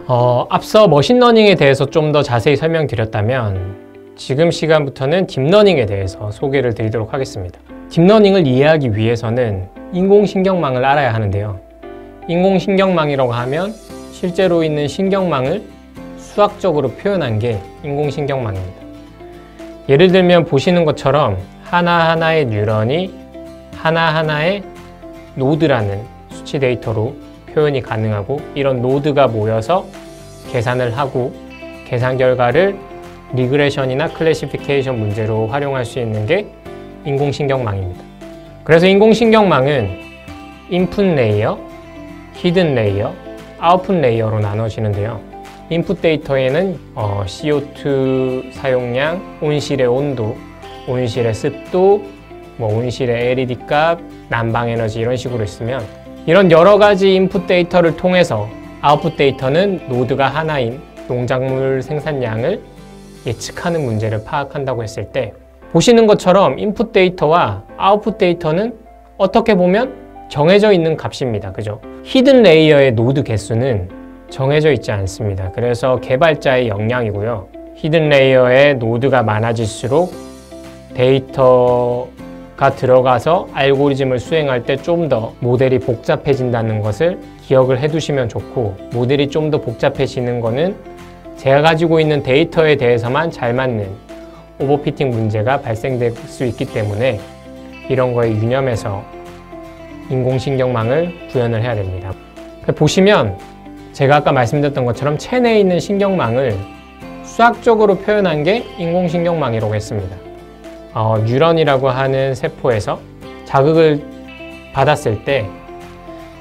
앞서 머신러닝에 대해서 좀 더 자세히 설명드렸다면 지금 시간부터는 딥러닝에 대해서 소개를 드리도록 하겠습니다. 딥러닝을 이해하기 위해서는 인공신경망을 알아야 하는데요. 인공신경망이라고 하면 실제로 있는 신경망을 수학적으로 표현한 게 인공신경망입니다. 예를 들면 보시는 것처럼 하나하나의 뉴런이 하나하나의 노드라는 수치 데이터로 표현이 가능하고, 이런 노드가 모여서 계산을 하고 계산 결과를 리그레션이나 클래시피케이션 문제로 활용할 수 있는 게 인공신경망입니다. 그래서 인공신경망은 인풋 레이어, 히든 레이어, 아웃풋 레이어로 나눠지는데요. 인풋 데이터에는 CO2 사용량, 온실의 온도, 온실의 습도, 온실의 LED 값, 난방 에너지 이런 식으로 있으면, 이런 여러 가지 인풋 데이터를 통해서 아웃풋 데이터는 노드가 하나인 농작물 생산량을 예측하는 문제를 파악한다고 했을 때, 보시는 것처럼 인풋 데이터와 아웃풋 데이터는 어떻게 보면 정해져 있는 값입니다. 그죠? 히든 레이어의 노드 개수는 정해져 있지 않습니다. 그래서 개발자의 역량이고요. 히든 레이어의 노드가 많아질수록 데이터가 들어가서 알고리즘을 수행할 때 좀 더 모델이 복잡해진다는 것을 기억을 해두시면 좋고, 모델이 좀 더 복잡해지는 거는 제가 가지고 있는 데이터에 대해서만 잘 맞는 오버피팅 문제가 발생될 수 있기 때문에 이런 거에 유념해서 인공신경망을 구현을 해야 됩니다. 보시면 제가 아까 말씀드렸던 것처럼 체내에 있는 신경망을 수학적으로 표현한 게 인공신경망이라고 했습니다. 뉴런이라고 하는 세포에서 자극을 받았을 때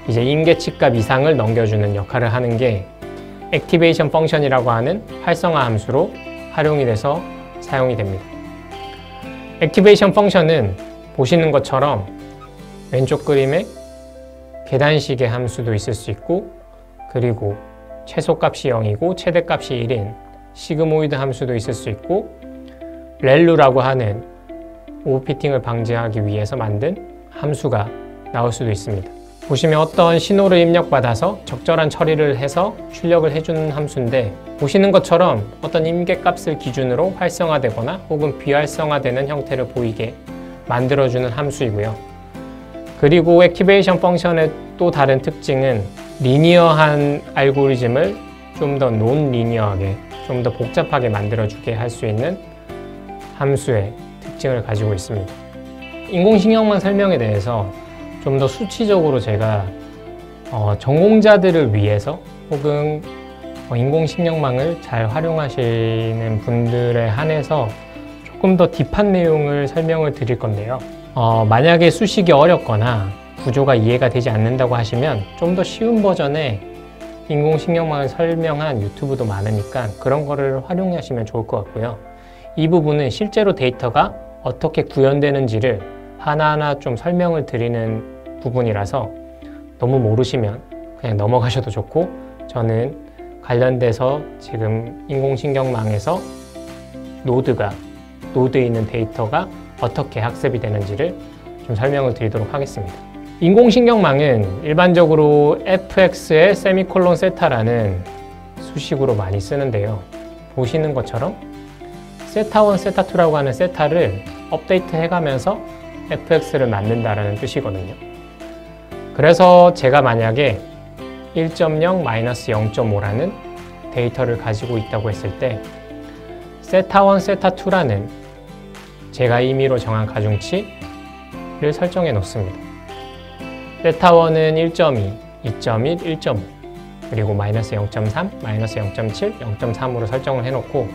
이제 임계치값 이상을 넘겨주는 역할을 하는 게 액티베이션 펑션이라고 하는 활성화 함수로 활용이 돼서 사용이 됩니다. 액티베이션 펑션은 보시는 것처럼 왼쪽 그림에 계단식의 함수도 있을 수 있고, 그리고 최소값이 0이고 최대값이 1인 시그모이드 함수도 있을 수 있고, 렐루라고 하는 오버피팅을 방지하기 위해서 만든 함수가 나올 수도 있습니다. 보시면 어떤 신호를 입력받아서 적절한 처리를 해서 출력을 해주는 함수인데, 보시는 것처럼 어떤 임계값을 기준으로 활성화되거나 혹은 비활성화되는 형태를 보이게 만들어주는 함수이고요. 그리고 액티베이션 펑션의 또 다른 특징은 리니어한 알고리즘을 좀 더 논 리니어하게, 좀 더 복잡하게 만들어주게 할 수 있는 함수의 특징을 가지고 있습니다. 인공신경망 설명에 대해서 좀 더 수치적으로 제가 전공자들을 위해서 혹은 인공신경망을 잘 활용하시는 분들에 한해서 조금 더 딥한 내용을 설명을 드릴 건데요. 만약에 수식이 어렵거나 구조가 이해가 되지 않는다고 하시면 좀 더 쉬운 버전의 인공신경망을 설명한 유튜브도 많으니까 그런 거를 활용하시면 좋을 것 같고요. 이 부분은 실제로 데이터가 어떻게 구현되는지를 하나하나 좀 설명을 드리는 부분이라서 너무 모르시면 그냥 넘어가셔도 좋고, 저는 관련돼서 지금 인공신경망에서 노드에 있는 데이터가 어떻게 학습이 되는지를 좀 설명을 드리도록 하겠습니다. 인공신경망은 일반적으로 fx의 세미콜론 세타라는 수식으로 많이 쓰는데요. 보시는 것처럼 세타1, 세타2라고 하는 세타를 업데이트 해가면서 fx를 만든다는 뜻이거든요. 그래서 제가 만약에 1.0, -0.5라는 데이터를 가지고 있다고 했을 때 세타1, 세타2라는 제가 임의로 정한 가중치를 설정해 놓습니다. 세타1은 1.2, 2.1, 1.5 그리고 -0.3, -0.7, 0.3으로 설정을 해놓고,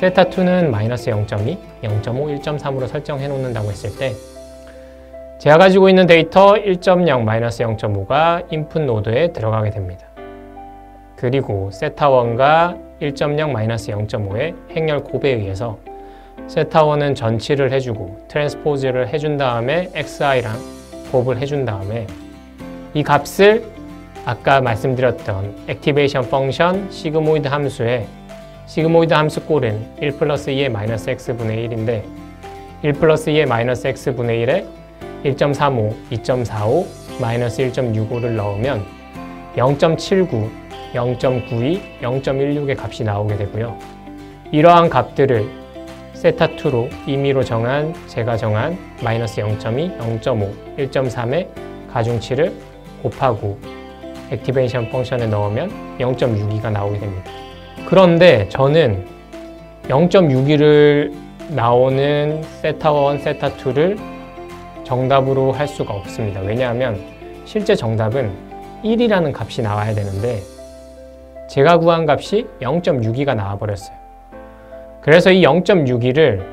세타2는 -0.2, 0.5, 1.3으로 설정해 놓는다고 했을 때 제가 가지고 있는 데이터 1.0, -0.5가 인풋 노드에 들어가게 됩니다. 그리고 세타1과 1.0, -0.5의 행렬 곱에 의해서 세타1은 전치를 해주고 트랜스포즈를 해준 다음에 xi랑 곱을 해준 다음에 이 값을 아까 말씀드렸던 액티베이션 펑션 시그모이드 함수에, 시그모이드 함수 꼴은 1 플러스 2의 마이너스 x분의 1인데 1 플러스 2의 마이너스 x분의 1에 1.35, 2.45, 마이너스 1.65를 넣으면 0.79, 0.92, 0.16의 값이 나오게 되고요. 이러한 값들을 세타2로 임의로 정한 제가 정한 마이너스 0.2, 0.5, 1.3의 가중치를 곱하고 액티베이션 펑션에 넣으면 0.62가 나오게 됩니다. 그런데 저는 0.62를 나오는 세타1, 세타2를 정답으로 할 수가 없습니다. 왜냐하면 실제 정답은 1이라는 값이 나와야 되는데 제가 구한 값이 0.62가 나와버렸어요. 그래서 이 0.62를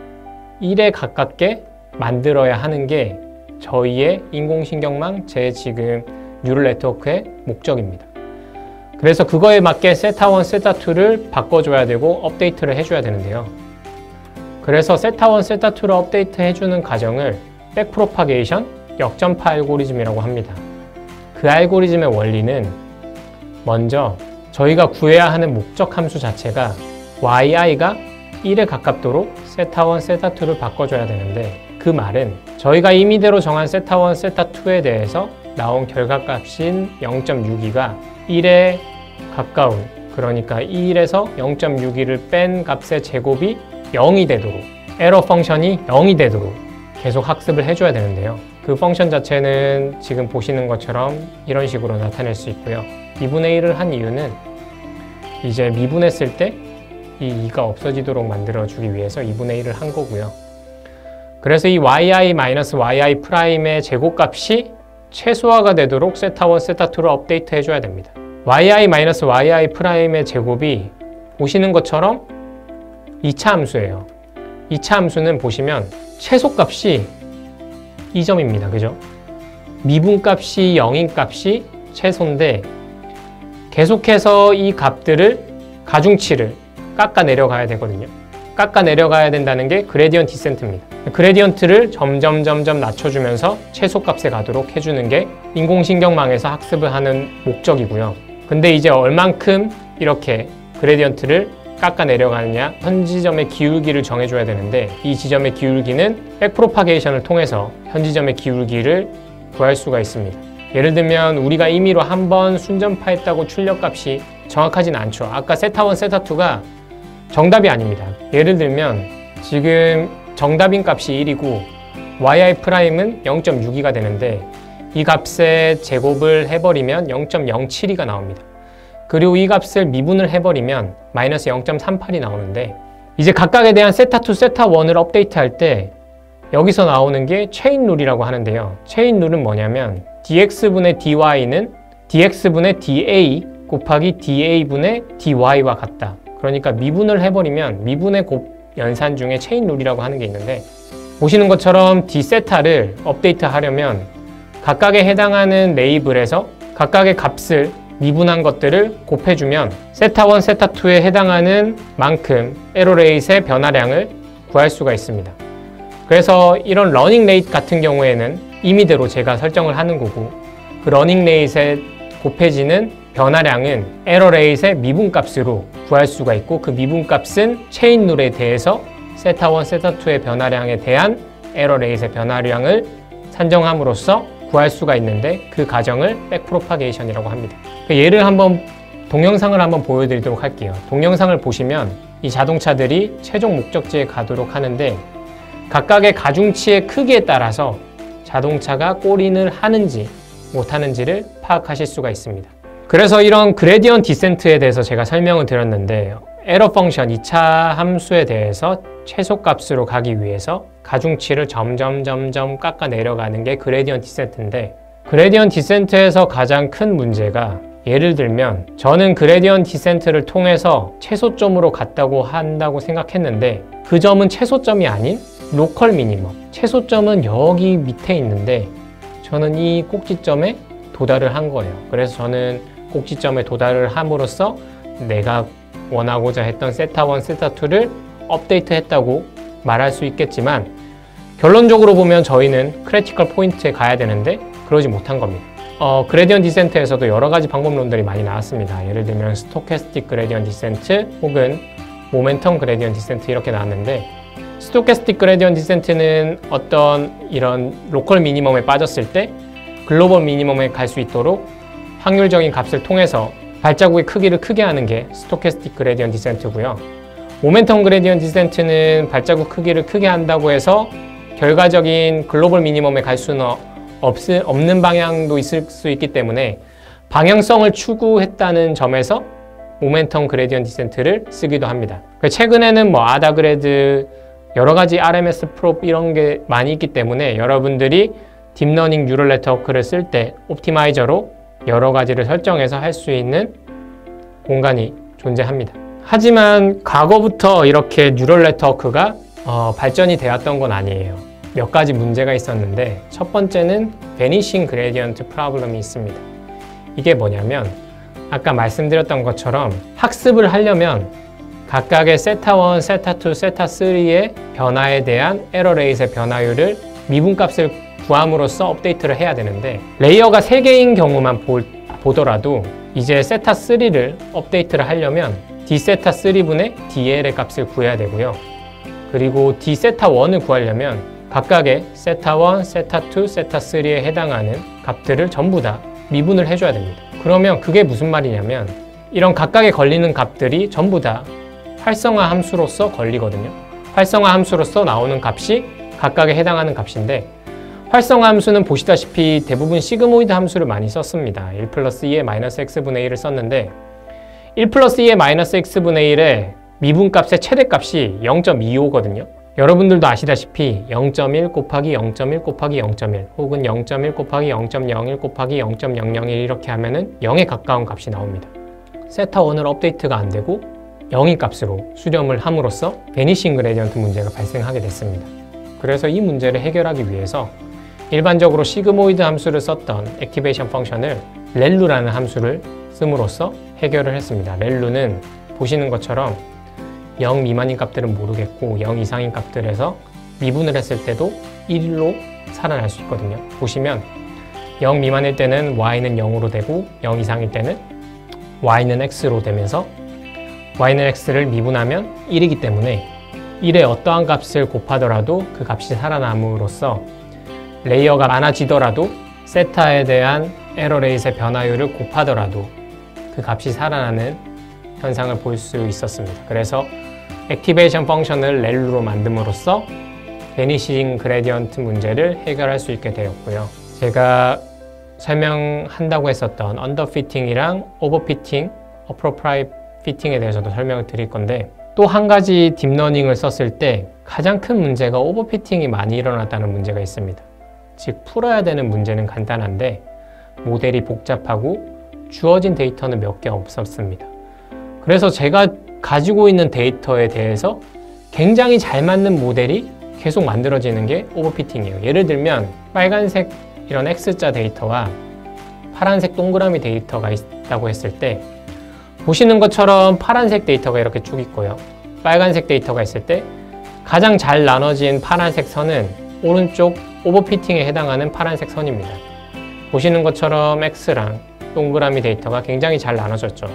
1에 가깝게 만들어야 하는 게 저희의 인공신경망, 제 지금 뉴럴 네트워크의 목적입니다. 그래서 그거에 맞게 세타1, 세타2를 바꿔줘야 되고 업데이트를 해줘야 되는데요. 그래서 세타1, 세타2를 업데이트 해주는 과정을 백프로파게이션 역전파 알고리즘이라고 합니다. 그 알고리즘의 원리는 먼저 저희가 구해야 하는 목적 함수 자체가 yi가 1에 가깝도록 세타1, 세타2를 바꿔줘야 되는데 그 말은 저희가 임의대로 정한 세타1, 세타2에 대해서 나온 결과값인 0.62가 1에 가까운, 그러니까 1에서 0.62를 뺀 값의 제곱이 0이 되도록, 에러 펑션이 0이 되도록 계속 학습을 해줘야 되는데요. 그 펑션 자체는 지금 보시는 것처럼 이런 식으로 나타낼 수 있고요. 2분의 1을 한 이유는 이제 미분했을 때 이 2가 없어지도록 만들어주기 위해서 2분의 1을 한 거고요. 그래서 이 yi-yi'의 제곱값이 최소화가 되도록 세타1, 세타2를 업데이트 해줘야 됩니다. yi-yi'의 제곱이 보시는 것처럼 2차 함수예요. 2차 함수는 보시면 최소값이 2점입니다. 그죠? 미분값이 0인 값이 최소인데 계속해서 이 값들을 가중치를 깎아 내려가야 되거든요. 깎아 내려가야 된다는 게 그레디언트 디센트입니다. 그레디언트를 점점 낮춰주면서 최소값에 가도록 해주는 게 인공신경망에서 학습을 하는 목적이고요. 근데 이제 얼만큼 이렇게 그레디언트를 깎아 내려가느냐, 현 지점의 기울기를 정해줘야 되는데 이 지점의 기울기는 백프로파게이션을 통해서 현 지점의 기울기를 구할 수가 있습니다. 예를 들면 우리가 임의로 한번 순전파했다고 출력값이 정확하진 않죠. 아까 세타1, 세타2가 정답이 아닙니다. 예를 들면 지금 정답인 값이 1이고 yi''은 0.62가 되는데 이 값의 제곱을 해버리면 0.072가 나옵니다. 그리고 이 값을 미분을 해버리면 마이너스 0.38이 나오는데 이제 각각에 대한 세타2, 세타1을 업데이트할 때 여기서 나오는 게 체인 룰이라고 하는데요. 체인 룰은 뭐냐면 dx분의 dy는 dx분의 da 곱하기 da분의 dy와 같다. 그러니까 미분을 해버리면 미분의 곱 연산 중에 체인 룰이라고 하는 게 있는데 보시는 것처럼 d세타를 업데이트 하려면 각각에 해당하는 레이블에서 각각의 값을 미분한 것들을 곱해주면 세타1, 세타2에 해당하는 만큼 에러 레이트의 변화량을 구할 수가 있습니다. 그래서 이런 러닝 레이트 같은 경우에는 임의대로 제가 설정을 하는 거고 그 러닝 레이트에 곱해지는 변화량은 에러 레이트의 미분값으로 구할 수가 있고 그 미분값은 체인 룰에 대해서 세타1, 세타2의 변화량에 대한 에러 레이트의 변화량을 산정함으로써 구할 수가 있는데 그 과정을 백프로파게이션이라고 합니다. 그 예를 동영상을 한번 보여드리도록 할게요. 동영상을 보시면 이 자동차들이 최종 목적지에 가도록 하는데 각각의 가중치의 크기에 따라서 자동차가 꼬린을 하는지 못하는지를 파악하실 수가 있습니다. 그래서 이런 그레디언트 디센트에 대해서 제가 설명을 드렸는데 에러 펑션 2차 함수에 대해서 최소값으로 가기 위해서 가중치를 점점 깎아 내려가는 게 그레디언트 디센트인데 그레디언트 디센트에서 가장 큰 문제가 예를 들면 저는 그레디언트 디센트를 통해서 최소점으로 갔다고 한다고 생각했는데 그 점은 최소점이 아닌 로컬 미니멈, 최소점은 여기 밑에 있는데 저는 이 꼭지점에 도달을 한 거예요. 그래서 저는 꼭지점에 도달을 함으로써 내가 원하고자 했던 세타1, 세타2를 업데이트 했다고 말할 수 있겠지만 결론적으로 보면 저희는 크리티컬 포인트에 가야 되는데 그러지 못한 겁니다. 그레디언트 디센트에서도 여러 가지 방법론들이 많이 나왔습니다. 예를 들면 스토캐스틱 그레디언트 디센트 혹은 모멘텀 그레디언트 디센트 이렇게 나왔는데 스토캐스틱 그레디언트 디센트는 어떤 이런 로컬 미니멈에 빠졌을 때 글로벌 미니멈에 갈 수 있도록 확률적인 값을 통해서 발자국의 크기를 크게 하는 게 스토캐스틱 그레디언트 디센트고요. 모멘텀 그레디언트 디센트는 발자국 크기를 크게 한다고 해서 결과적인 글로벌 미니멈에 갈 수는 없는 방향도 있을 수 있기 때문에 방향성을 추구했다는 점에서 모멘텀 그레디언트 디센트를 쓰기도 합니다. 최근에는 뭐 아다그레드, 여러 가지 RMS 프롭 이런 게 많이 있기 때문에 여러분들이 딥러닝 뉴럴 네트워크를 쓸 때 옵티마이저로 여러 가지를 설정해서 할 수 있는 공간이 존재합니다. 하지만 과거부터 이렇게 뉴럴 네트워크가 발전이 되었던 건 아니에요. 몇 가지 문제가 있었는데 첫 번째는 베니싱 그레디언트 프로블럼이 있습니다. 이게 뭐냐면 아까 말씀드렸던 것처럼 학습을 하려면 각각의 세타1, 세타2, 세타3의 변화에 대한 에러 레이트의 변화율을 미분값을 구함으로써 업데이트를 해야 되는데 레이어가 3개인 경우만 보더라도 이제 세타3를 업데이트를 하려면 d세타3분의 dl의 값을 구해야 되고요. 그리고 d세타1을 구하려면 각각의 세타1, 세타2, 세타3에 해당하는 값들을 전부 다 미분을 해줘야 됩니다. 그러면 그게 무슨 말이냐면 이런 각각에 걸리는 값들이 전부 다 활성화 함수로서 걸리거든요. 활성화 함수로서 나오는 값이 각각에 해당하는 값인데 활성화 함수는 보시다시피 대부분 시그모이드 함수를 많이 썼습니다. 1 플러스 2의 마이너스 x분의 1을 썼는데 1 플러스 2의 마이너스 x분의 1의 미분값의 최대값이 0.25거든요. 여러분들도 아시다시피 0.1 곱하기 0.1 곱하기 0.1 혹은 0.1 곱하기 0.01 곱하기 0.001 이렇게 하면은 0에 가까운 값이 나옵니다. 세타1을 업데이트가 안 되고 0인 값으로 수렴을 함으로써 베니싱 그레디언트 문제가 발생하게 됐습니다. 그래서 이 문제를 해결하기 위해서 일반적으로 시그모이드 함수를 썼던 액티베이션 펑션을 렐루라는 함수를 씀으로써 해결을 했습니다. 렐루는 보시는 것처럼 0 미만인 값들은 모르겠고 0 이상인 값들에서 미분을 했을 때도 1로 살아날 수 있거든요. 보시면 0 미만일 때는 y는 0으로 되고 0 이상일 때는 y는 x로 되면서 y는 x를 미분하면 1이기 때문에 1에 어떠한 값을 곱하더라도 그 값이 살아남음으로써 레이어가 많아지더라도 세타에 대한 에러 레이트의 변화율을 곱하더라도 그 값이 살아나는 현상을 볼 수 있었습니다. 그래서 액티베이션 펑션을 렐루로 만듦으로써 베니싱 그레디언트 문제를 해결할 수 있게 되었고요. 제가 설명한다고 했었던 언더피팅이랑 오버피팅, 어프로프라이트 피팅에 대해서도 설명을 드릴 건데 또 한 가지 딥러닝을 썼을 때 가장 큰 문제가 오버피팅이 많이 일어났다는 문제가 있습니다. 즉 풀어야 되는 문제는 간단한데 모델이 복잡하고 주어진 데이터는 몇 개 없었습니다. 그래서 제가 가지고 있는 데이터에 대해서 굉장히 잘 맞는 모델이 계속 만들어지는 게 오버피팅이에요. 예를 들면 빨간색 이런 X자 데이터와 파란색 동그라미 데이터가 있다고 했을 때 보시는 것처럼 파란색 데이터가 이렇게 쭉 있고요. 빨간색 데이터가 있을 때 가장 잘 나눠진 파란색 선은 오른쪽 오버피팅에 해당하는 파란색 선입니다. 보시는 것처럼 X랑 동그라미 데이터가 굉장히 잘 나눠졌죠.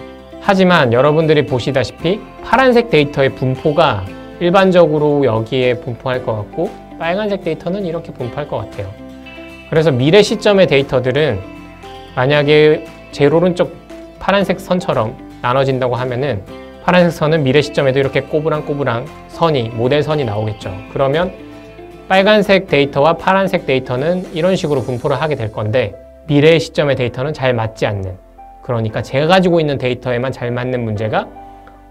하지만 여러분들이 보시다시피 파란색 데이터의 분포가 일반적으로 여기에 분포할 것 같고 빨간색 데이터는 이렇게 분포할 것 같아요. 그래서 미래 시점의 데이터들은 만약에 제일 오른쪽 파란색 선처럼 나눠진다고 하면은 파란색 선은 미래 시점에도 이렇게 꼬부랑꼬부랑 선이, 모델 선이 나오겠죠. 그러면 빨간색 데이터와 파란색 데이터는 이런 식으로 분포를 하게 될 건데 미래 시점의 데이터는 잘 맞지 않는, 그러니까 제가 가지고 있는 데이터에만 잘 맞는 문제가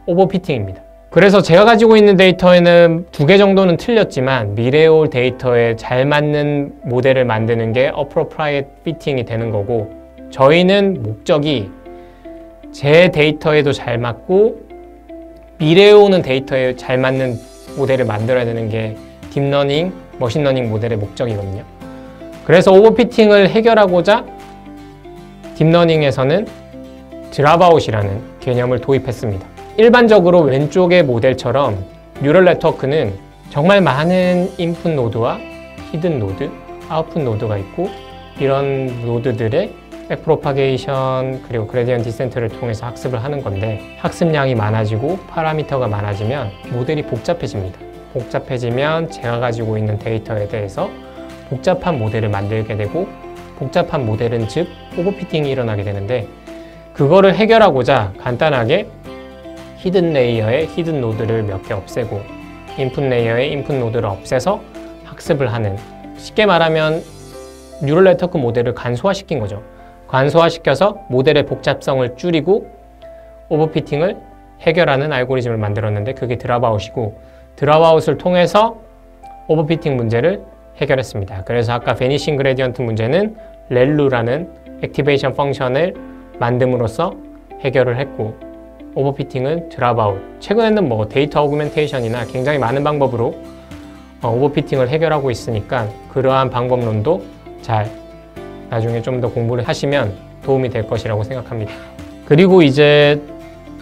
오버피팅입니다. 그래서 제가 가지고 있는 데이터에는 2개 정도는 틀렸지만 미래에 올 데이터에 잘 맞는 모델을 만드는 게 appropriate fitting이 되는 거고 저희는 목적이 제 데이터에도 잘 맞고 미래에 오는 데이터에 잘 맞는 모델을 만들어야 되는 게 딥러닝, 머신러닝 모델의 목적이거든요. 그래서 오버피팅을 해결하고자 딥러닝에서는 드랍아웃이라는 개념을 도입했습니다. 일반적으로 왼쪽의 모델처럼 뉴럴 네트워크는 정말 많은 인풋 노드와 히든 노드, 아웃풋 노드가 있고 이런 노드들의 백프로파게이션 그리고 그레디언트 디센트를 통해서 학습을 하는 건데 학습량이 많아지고 파라미터가 많아지면 모델이 복잡해집니다. 복잡해지면 제가 가지고 있는 데이터에 대해서 복잡한 모델을 만들게 되고 복잡한 모델은 즉 오버피팅이 일어나게 되는데 그거를 해결하고자 간단하게 히든 레이어의 히든 노드를 몇 개 없애고 인풋 레이어의 인풋 노드를 없애서 학습을 하는, 쉽게 말하면 뉴럴 네트워크 모델을 간소화시킨 거죠. 간소화시켜서 모델의 복잡성을 줄이고 오버피팅을 해결하는 알고리즘을 만들었는데 그게 드랍아웃이고, 드랍아웃을 통해서 오버피팅 문제를 해결했습니다. 그래서 아까 베니싱 그레디언트 문제는 렐루라는 액티베이션 펑션을 만듦으로써 해결을 했고, 오버피팅은 드랍아웃, 최근에는 뭐 데이터 어그멘테이션이나 굉장히 많은 방법으로 오버피팅을 해결하고 있으니까 그러한 방법론도 잘 나중에 좀 더 공부를 하시면 도움이 될 것이라고 생각합니다. 그리고 이제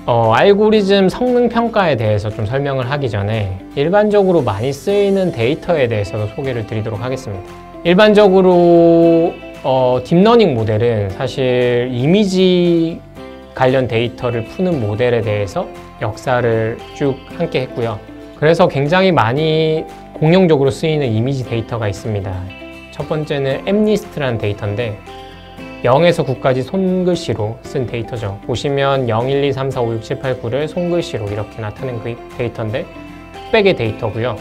알고리즘 성능 평가에 대해서 좀 설명을 하기 전에 일반적으로 많이 쓰이는 데이터에 대해서도 소개를 드리도록 하겠습니다. 일반적으로 딥러닝 모델은 사실 이미지 관련 데이터를 푸는 모델에 대해서 역사를 쭉 함께 했고요. 그래서 굉장히 많이 공용적으로 쓰이는 이미지 데이터가 있습니다. 첫 번째는 MNIST라는 데이터인데 0에서 9까지 손글씨로 쓴 데이터죠. 보시면 0, 1, 2, 3, 4, 5, 6, 7, 8, 9를 손글씨로 이렇게 나타낸 그 데이터인데 흑백의 데이터고요.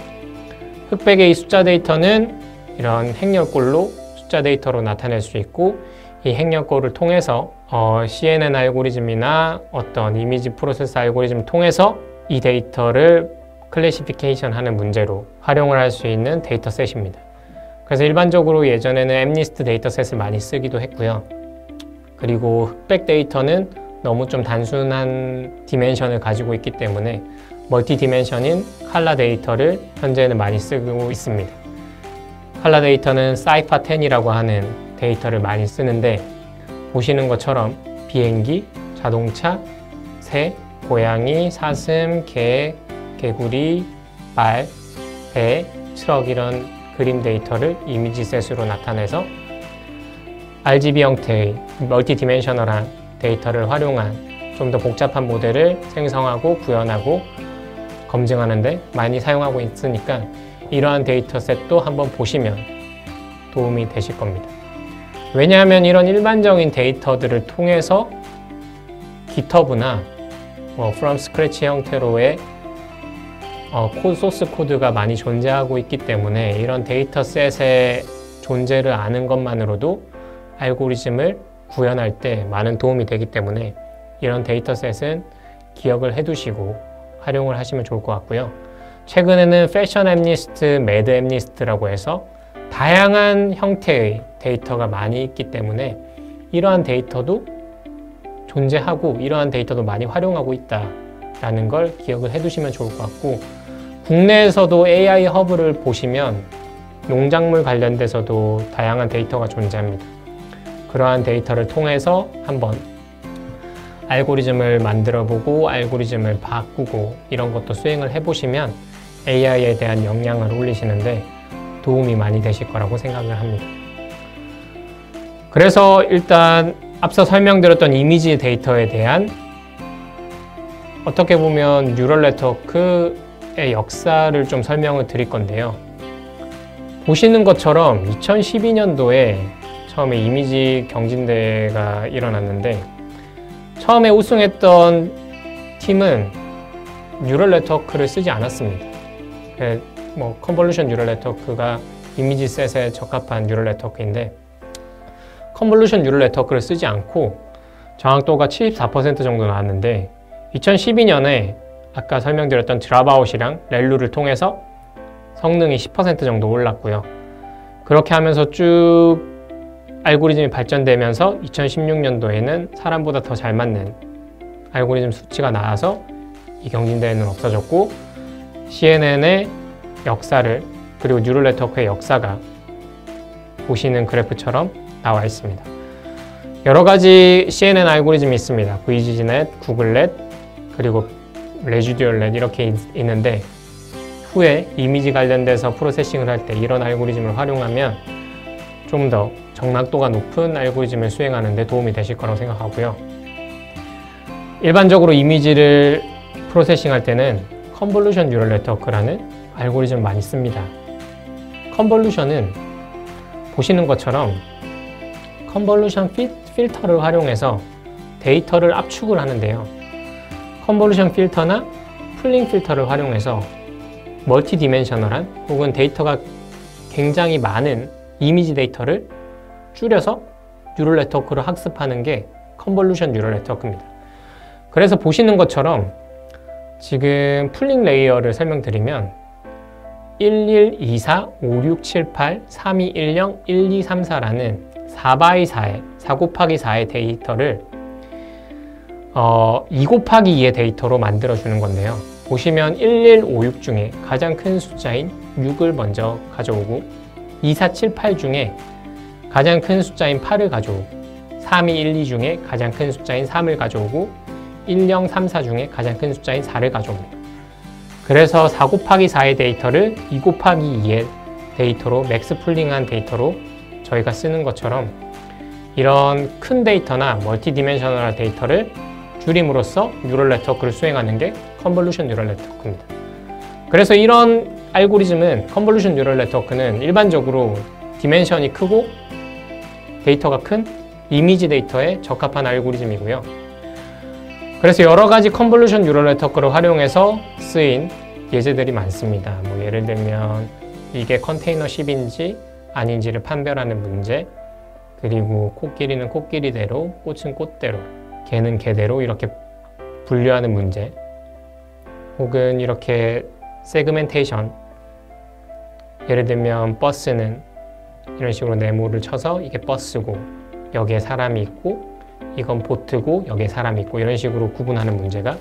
흑백의 이 숫자 데이터는 이런 행렬꼴로 숫자 데이터로 나타낼 수 있고, 이 행렬꼴을 통해서 CNN 알고리즘이나 어떤 이미지 프로세스 알고리즘을 통해서 이 데이터를 클래시피케이션 하는 문제로 활용을 할 수 있는 데이터셋입니다. 그래서 일반적으로 예전에는 MNIST 데이터셋을 많이 쓰기도 했고요. 그리고 흑백 데이터는 너무 좀 단순한 디멘션을 가지고 있기 때문에 멀티 디멘션인 칼라 데이터를 현재는 많이 쓰고 있습니다. 칼라 데이터는 사이파10이라고 하는 데이터를 많이 쓰는데, 보시는 것처럼 비행기, 자동차, 새, 고양이, 사슴, 개, 개구리, 말, 배, 트럭 이런 그림 데이터를 이미지셋으로 나타내서 RGB 형태의 멀티 디멘셔널한 데이터를 활용한 좀 더 복잡한 모델을 생성하고 구현하고 검증하는데 많이 사용하고 있으니까 이러한 데이터셋도 한번 보시면 도움이 되실 겁니다. 왜냐하면 이런 일반적인 데이터들을 통해서 GitHub나 from scratch 형태로의 소스 코드가 많이 존재하고 있기 때문에 이런 데이터셋의 존재를 아는 것만으로도 알고리즘을 구현할 때 많은 도움이 되기 때문에 이런 데이터셋은 기억을 해두시고 활용을 하시면 좋을 것 같고요. 최근에는 패션 MNIST, 매드 MNIST라고 해서 다양한 형태의 데이터가 많이 있기 때문에 이러한 데이터도 존재하고 이러한 데이터도 많이 활용하고 있다라는 걸 기억을 해두시면 좋을 것 같고, 국내에서도 AI 허브를 보시면 농작물 관련돼서도 다양한 데이터가 존재합니다. 그러한 데이터를 통해서 한번 알고리즘을 만들어보고 알고리즘을 바꾸고 이런 것도 수행을 해보시면 AI에 대한 역량을 올리시는데 도움이 많이 되실 거라고 생각을 합니다. 그래서 일단 앞서 설명드렸던 이미지 데이터에 대한 어떻게 보면 뉴럴 네트워크의 역사를 좀 설명을 드릴 건데요. 보시는 것처럼 2012년도에 처음에 이미지 경진대회가 일어났는데 처음에 우승했던 팀은 뉴럴 네트워크를 쓰지 않았습니다. 컨볼루션 뉴럴 네트워크가 이미지 셋에 적합한 뉴럴 네트워크인데 컨볼루션 뉴럴 네트워크를 쓰지 않고 정확도가 74% 정도 나왔는데 2012년에 아까 설명드렸던 드랍아웃이랑 렐루를 통해서 성능이 10% 정도 올랐고요. 그렇게 하면서 쭉 알고리즘이 발전되면서 2016년도에는 사람보다 더 잘 맞는 알고리즘 수치가 나와서 이 경진대회는 없어졌고 CNN의 역사를 그리고 뉴럴 네트워크의 역사가 보시는 그래프처럼 나와 있습니다. 여러 가지 CNN 알고리즘이 있습니다. VGGNet, 구글넷, 그리고 레지듀얼넷 이렇게 있는데 후에 이미지 관련돼서 프로세싱을 할 때 이런 알고리즘을 활용하면 좀 더 정확도가 높은 알고리즘을 수행하는 데 도움이 되실 거라고 생각하고요. 일반적으로 이미지를 프로세싱 할 때는 컨볼루션 뉴럴 네트워크라는 알고리즘을 많이 씁니다. 컨볼루션은 보시는 것처럼 컨볼루션 필터를 활용해서 데이터를 압축을 하는데요. 컨볼루션 필터나 풀링 필터를 활용해서 멀티 디멘셔널한 혹은 데이터가 굉장히 많은 이미지 데이터를 줄여서 뉴럴 네트워크를 학습하는 게 컨볼루션 뉴럴 네트워크입니다. 그래서 보시는 것처럼 지금 풀링 레이어를 설명드리면 11, 24, 5, 6, 7, 8, 3, 2, 1, 0, 1, 2, 3, 4라는 4x4의 4 곱하기 4의 데이터를 2 곱하기 2의 데이터로 만들어주는 건데요. 보시면 11, 5, 6 중에 가장 큰 숫자인 6을 먼저 가져오고 2, 4, 7, 8 중에 가장 큰 숫자인 8을 가져오고 3, 2, 1, 2 중에 가장 큰 숫자인 3을 가져오고 1, 0, 3, 4 중에 가장 큰 숫자인 4를 가져옵니다. 그래서 4 곱하기 4의 데이터를 2 곱하기 2의 데이터로 맥스 풀링한 데이터로 저희가 쓰는 것처럼 이런 큰 데이터나 멀티 디멘셔널한 데이터를 줄임으로써 뉴럴 네트워크를 수행하는 게 컨볼루션 뉴럴 네트워크입니다. 그래서 이런 알고리즘은 컨볼루션 뉴럴 네트워크는 일반적으로 디멘션이 크고 데이터가 큰 이미지 데이터에 적합한 알고리즘이고요. 그래서 여러 가지 컨볼루션 뉴럴 네트워크를 활용해서 쓰인 예제들이 많습니다. 뭐 예를 들면 이게 컨테이너십인지 아닌지를 판별하는 문제, 그리고 코끼리는 코끼리대로, 꽃은 꽃대로, 개는 개대로 이렇게 분류하는 문제, 혹은 이렇게 세그멘테이션, 예를 들면 버스는 이런 식으로 네모를 쳐서 이게 버스고 여기에 사람이 있고 이건 보트고 여기에 사람이 있고 이런 식으로 구분하는 문제가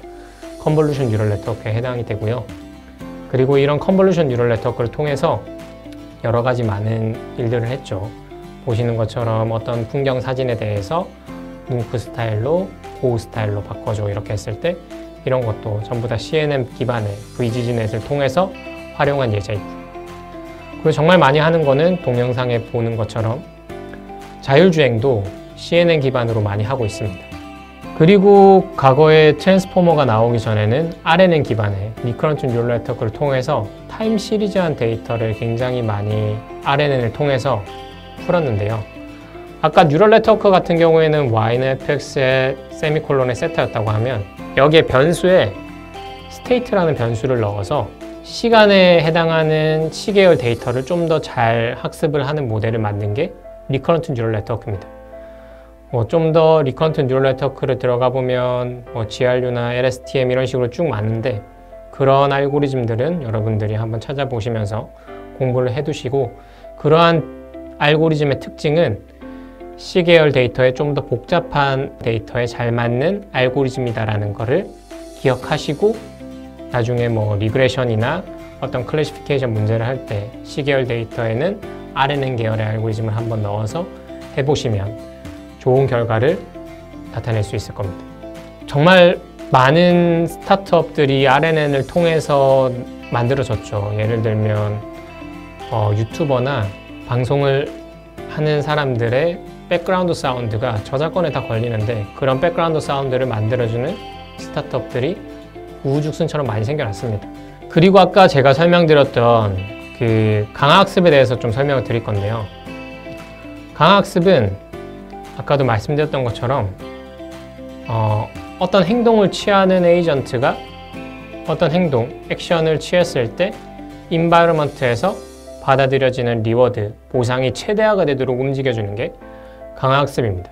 컨볼루션 뉴럴 네트워크에 해당이 되고요. 그리고 이런 컨볼루션 뉴럴 네트워크를 통해서 여러 가지 많은 일들을 했죠. 보시는 것처럼 어떤 풍경 사진에 대해서 뭉크 스타일로 고우 스타일로 바꿔줘 이렇게 했을 때 이런 것도 전부 다 CNN 기반의 VGG넷을 통해서 활용한 예제이고, 그리고 정말 많이 하는 거는 동영상에 보는 것처럼 자율주행도 CNN 기반으로 많이 하고 있습니다. 그리고 과거에 트랜스포머가 나오기 전에는 RNN 기반의 리커런트 뉴럴 네트워크를 통해서 타임 시리즈한 데이터를 굉장히 많이 RNN을 통해서 풀었는데요. 아까 뉴럴 네트워크 같은 경우에는 y는 fx의 세미콜론의 세타였다고 하면 여기에 변수에 state라는 변수를 넣어서 시간에 해당하는 시계열 데이터를 좀 더 잘 학습을 하는 모델을 만든 게 리커런트 뉴럴 네트워크입니다. 좀 더 리커런트 뉴럴 네트워크를 들어가 보면 GRU나 LSTM 이런 식으로 쭉 많은데, 그런 알고리즘들은 여러분들이 한번 찾아보시면서 공부를 해두시고, 그러한 알고리즘의 특징은 시계열 데이터에 좀 더 복잡한 데이터에 잘 맞는 알고리즘이다라는 거를 기억하시고, 나중에 리그레션이나 어떤 클래시피케이션 문제를 할 때 시계열 데이터에는 RNN 계열의 알고리즘을 한번 넣어서 해보시면 좋은 결과를 나타낼 수 있을 겁니다. 정말 많은 스타트업들이 RNN을 통해서 만들어졌죠. 예를 들면 유튜버나 방송을 하는 사람들의 백그라운드 사운드가 저작권에 다 걸리는데, 그런 백그라운드 사운드를 만들어주는 스타트업들이 우후죽순처럼 많이 생겨났습니다. 그리고 아까 제가 설명드렸던 그 강화학습에 대해서 좀 설명을 드릴 건데요. 강화학습은 아까도 말씀드렸던 것처럼 어떤 행동을 취하는 에이전트가 어떤 행동, 액션을 취했을 때 인바이러먼트에서 받아들여지는 리워드, 보상이 최대화가 되도록 움직여주는 게 강화학습입니다.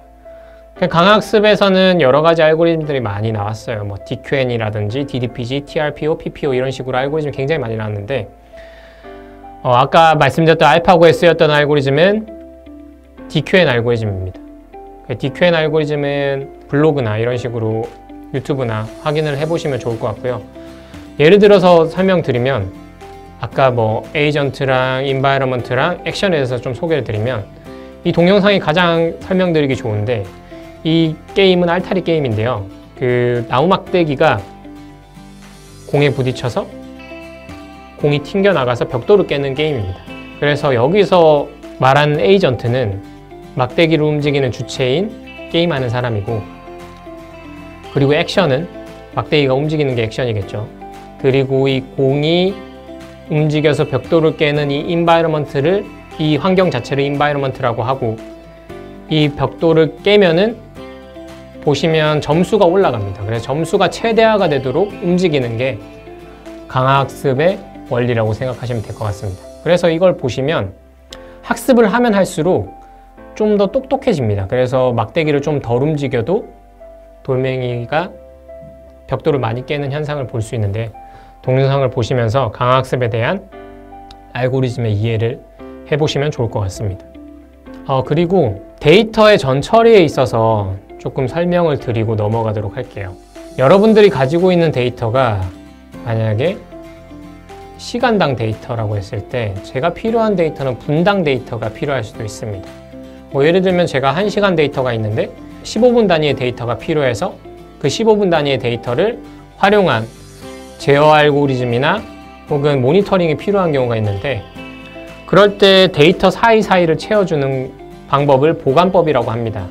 강화학습에서는 여러 가지 알고리즘들이 많이 나왔어요. DQN이라든지 DDPG, TRPO, PPO 이런 식으로 알고리즘이 굉장히 많이 나왔는데, 아까 말씀드렸던 알파고에 쓰였던 알고리즘은 DQN 알고리즘입니다. DQN 알고리즘은 블로그나 이런 식으로 유튜브나 확인을 해보시면 좋을 것 같고요. 예를 들어서 설명드리면, 아까 에이전트랑 인바이러먼트랑 액션에 대해서 좀 소개를 드리면, 이 동영상이 가장 설명드리기 좋은데, 이 게임은 알타리 게임인데요. 그 나무 막대기가 공에 부딪혀서 공이 튕겨나가서 벽돌을 깨는 게임입니다. 그래서 여기서 말하는 에이전트는 막대기를 움직이는 주체인 게임하는 사람이고, 그리고 액션은 막대기가 움직이는 게 액션이겠죠. 그리고 이 공이 움직여서 벽돌을 깨는 이 인바이러먼트를, 이 환경 자체를 인바이러먼트라고 하고, 이 벽돌을 깨면은 보시면 점수가 올라갑니다. 그래서 점수가 최대화가 되도록 움직이는 게 강화학습의 원리라고 생각하시면 될 것 같습니다. 그래서 이걸 보시면 학습을 하면 할수록 좀 더 똑똑해집니다. 그래서 막대기를 좀 덜 움직여도 돌멩이가 벽돌을 많이 깨는 현상을 볼 수 있는데, 동영상을 보시면서 강화학습에 대한 알고리즘의 이해를 해보시면 좋을 것 같습니다. 그리고 데이터의 전 처리에 있어서 조금 설명을 드리고 넘어가도록 할게요. 여러분들이 가지고 있는 데이터가 만약에 시간당 데이터라고 했을 때 제가 필요한 데이터는 분당 데이터가 필요할 수도 있습니다. 예를 들면 제가 1시간 데이터가 있는데 15분 단위의 데이터가 필요해서 그 15분 단위의 데이터를 활용한 제어 알고리즘이나 혹은 모니터링이 필요한 경우가 있는데, 그럴 때 데이터 사이사이를 채워주는 방법을 보관법이라고 합니다.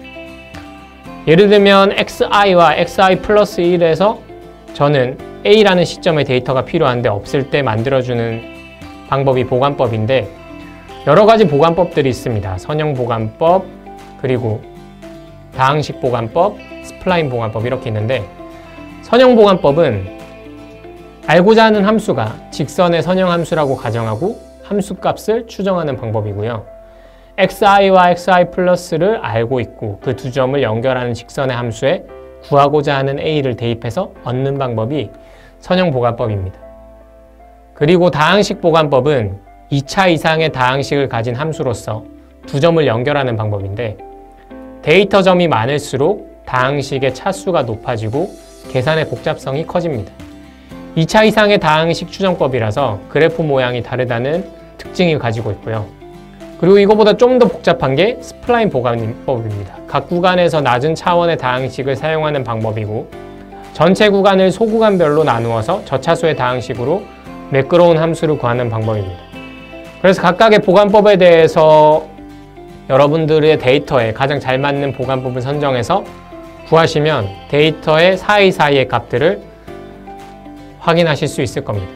예를 들면 XI와 XI 플러스 1에서 저는 A라는 시점에 데이터가 필요한데 없을 때 만들어주는 방법이 보관법인데, 여러 가지 보관법들이 있습니다. 선형 보관법, 그리고 다항식 보관법, 스플라인 보관법 이렇게 있는데, 선형 보관법은 알고자 하는 함수가 직선의 선형 함수라고 가정하고 함수 값을 추정하는 방법이고요. xi와 xi 플러스를 알고 있고 그 두 점을 연결하는 직선의 함수에 구하고자 하는 a를 대입해서 얻는 방법이 선형 보관법입니다. 그리고 다항식 보관법은 2차 이상의 다항식을 가진 함수로서 두 점을 연결하는 방법인데, 데이터 점이 많을수록 다항식의 차수가 높아지고 계산의 복잡성이 커집니다. 2차 이상의 다항식 추정법이라서 그래프 모양이 다르다는 특징을 가지고 있고요. 그리고 이거보다 좀 더 복잡한 게 스플라인 보관법입니다. 각 구간에서 낮은 차원의 다항식을 사용하는 방법이고, 전체 구간을 소구간별로 나누어서 저차수의 다항식으로 매끄러운 함수를 구하는 방법입니다. 그래서 각각의 보관법에 대해서 여러분들의 데이터에 가장 잘 맞는 보관법을 선정해서 구하시면 데이터의 사이사이의 값들을 확인하실 수 있을 겁니다.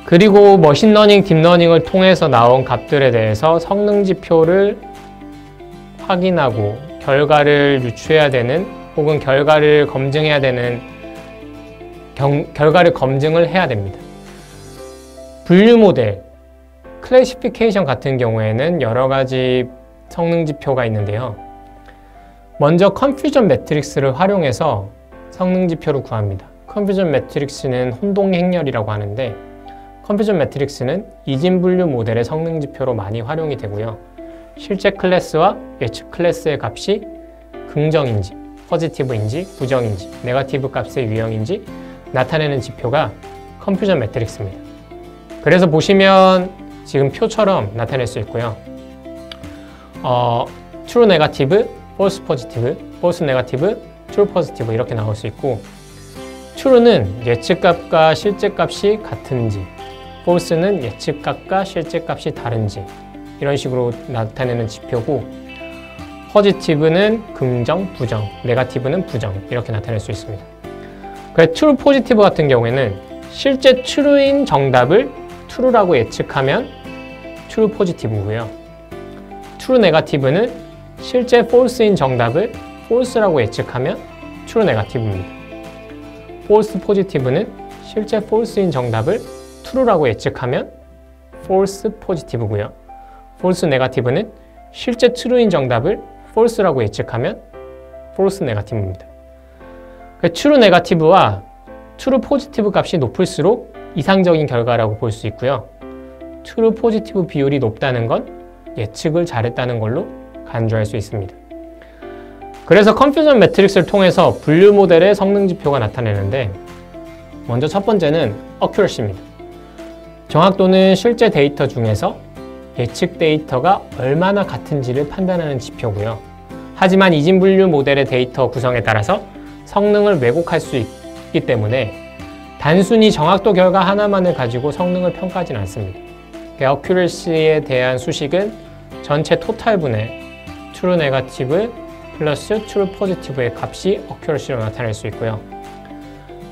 그리고 머신러닝, 딥러닝을 통해서 나온 값들에 대해서 성능지표를 확인하고 결과를 유추해야 되는, 혹은 결과를 검증해야 되는 결과를 검증을 해야 됩니다. 분류 모델, 클래시피케이션 같은 경우에는 여러 가지 성능지표가 있는데요. 먼저 컨퓨전 매트릭스를 활용해서 성능지표를 구합니다. 컨퓨전 매트릭스는 혼동 행렬이라고 하는데, 컨퓨전 매트릭스는 이진 분류 모델의 성능지표로 많이 활용이 되고요. 실제 클래스와 예측 클래스의 값이 긍정인지, 포지티브인지, 부정인지, 네거티브 값의 유형인지 나타내는 지표가 컨퓨전 매트릭스입니다. 그래서 보시면 지금 표처럼 나타낼 수 있고요. true 네거티브, false 포지티브, false 네거티브, true 포지티브 이렇게 나올 수 있고, true는 예측값과 실제값이 같은지, false는 예측값과 실제값이 다른지 이런 식으로 나타내는 지표고, positive는 긍정, 부정, negative는 부정 이렇게 나타낼 수 있습니다. 그래서 true positive 같은 경우에는 실제 true인 정답을 true라고 예측하면 true positive고요. true negative는 실제 false인 정답을 false라고 예측하면 true negative입니다. false positive는 실제 false인 정답을 true라고 예측하면 false positive고요. false negative는 실제 true인 정답을 false라고 예측하면 false negative입니다. true negative와 true positive 값이 높을수록 이상적인 결과라고 볼 수 있고요. true positive 비율이 높다는 건 예측을 잘했다는 걸로 간주할 수 있습니다. 그래서 컨퓨전 매트릭스를 통해서 분류 모델의 성능 지표가 나타내는데, 먼저 첫 번째는 accuracy입니다. 정확도는 실제 데이터 중에서 예측 데이터가 얼마나 같은지를 판단하는 지표고요. 하지만 이진 분류 모델의 데이터 구성에 따라서 성능을 왜곡할 수 있기 때문에 단순히 정확도 결과 하나만을 가지고 성능을 평가하지는 않습니다. accuracy에 대한 수식은 전체 토탈분의 true negative 플러스 true positive의 값이 accuracy로 나타낼 수 있고요.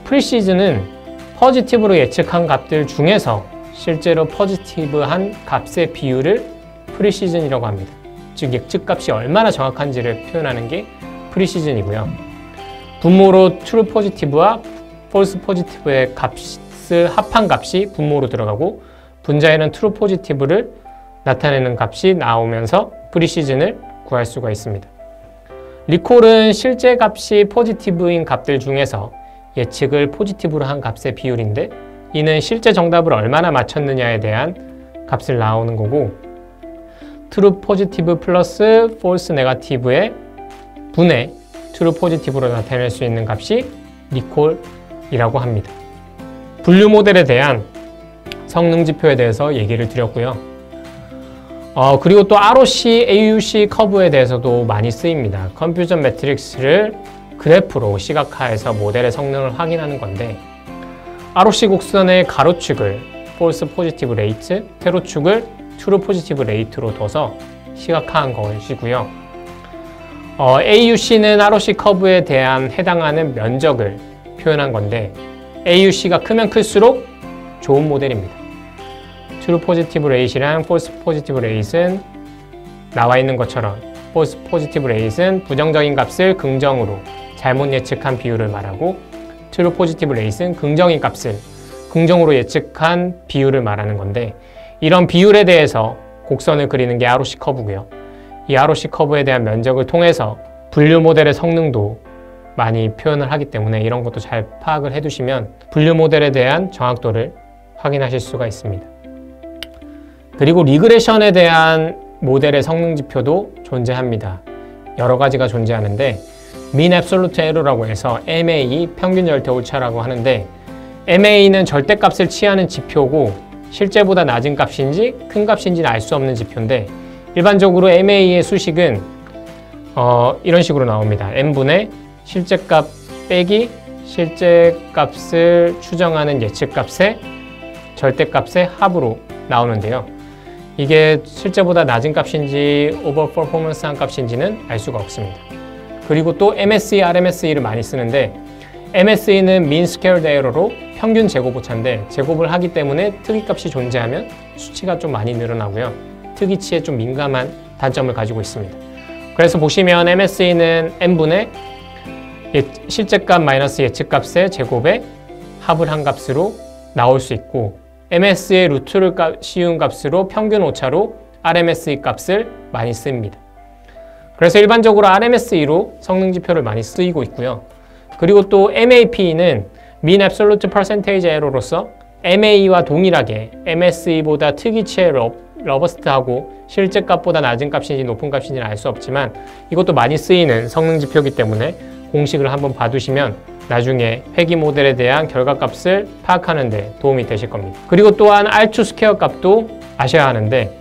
precision은 positive로 예측한 값들 중에서 실제로 positive한 값의 비율을 precision이라고 합니다. 즉 예측값이 얼마나 정확한지를 표현하는 게 프리시즌이고요. 분모로 true positive와 false positive의 값을 합한 값이 분모로 들어가고 분자에는 true positive를 나타내는 값이 나오면서 프리시즌을 구할 수가 있습니다. 리콜은 실제 값이 포지티브인 값들 중에서 예측을 포지티브로 한 값의 비율인데 이는 실제 정답을 얼마나 맞췄느냐에 대한 값을 나오는 거고 true positive 플러스 false negative의 분의 true positive로 나타낼 수 있는 값이 리콜이라고 합니다. 분류 모델에 대한 성능 지표에 대해서 얘기를 드렸고요. 그리고 또 ROC, AUC 커브에 대해서도 많이 쓰입니다. 컴퓨전 매트릭스를 그래프로 시각화해서 모델의 성능을 확인하는 건데 ROC 곡선의 가로축을 false positive rate, 세로축을 true positive rate로 둬서 시각화한 것이고요. AUC는 ROC 커브에 대한 해당하는 면적을 표현한 건데 AUC가 크면 클수록 좋은 모델입니다. true positive rate랑 false positive rate는 나와 있는 것처럼 false positive rate는 부정적인 값을 긍정으로 잘못 예측한 비율을 말하고 true positive rate는 긍정인 값을 긍정으로 예측한 비율을 말하는 건데 이런 비율에 대해서 곡선을 그리는 게 ROC 커브고요. 이 ROC 커브에 대한 면적을 통해서 분류 모델의 성능도 많이 표현을 하기 때문에 이런 것도 잘 파악을 해두시면 분류 모델에 대한 정확도를 확인하실 수가 있습니다. 그리고 리그레션에 대한 모델의 성능 지표도 존재합니다. 여러 가지가 존재하는데 mean absolute error라고 해서 MA, 평균 절대 오차라고 하는데 MA는 절대값을 취하는 지표고 실제보다 낮은 값인지 큰 값인지는 알 수 없는 지표인데 일반적으로 MA의 수식은 이런 식으로 나옵니다. n분의 실제값 빼기 실제값을 추정하는 예측값의 절대값의 합으로 나오는데요. 이게 실제보다 낮은 값인지 오버 퍼포먼스한 값인지는 알 수가 없습니다. 그리고 또 MSE, RMSE를 많이 쓰는데 MSE는 mean squared error로 평균 제곱 오차인데 제곱을 하기 때문에 특이값이 존재하면 수치가 좀 많이 늘어나고요. 특이치에 좀 민감한 단점을 가지고 있습니다. 그래서 보시면 MSE는 n분의 실제값 마이너스 예측값의 제곱에 합을 한 값으로 나올 수 있고 MS의 루트를 씌운 값으로 평균 오차로 RMSE 값을 많이 씁니다. 그래서 일반적으로 RMSE로 성능 지표를 많이 쓰이고 있고요. 그리고 또 MAP는 mean absolute percentage error로서 MA와 동일하게 MSE보다 특이치에 러버스트하고 실제 값보다 낮은 값인지 높은 값인지는 알 수 없지만 이것도 많이 쓰이는 성능 지표이기 때문에 공식을 한번 봐두시면 나중에 회귀 모델에 대한 결과값을 파악하는 데 도움이 되실 겁니다. 그리고 또한 R2 스퀘어 값도 아셔야 하는데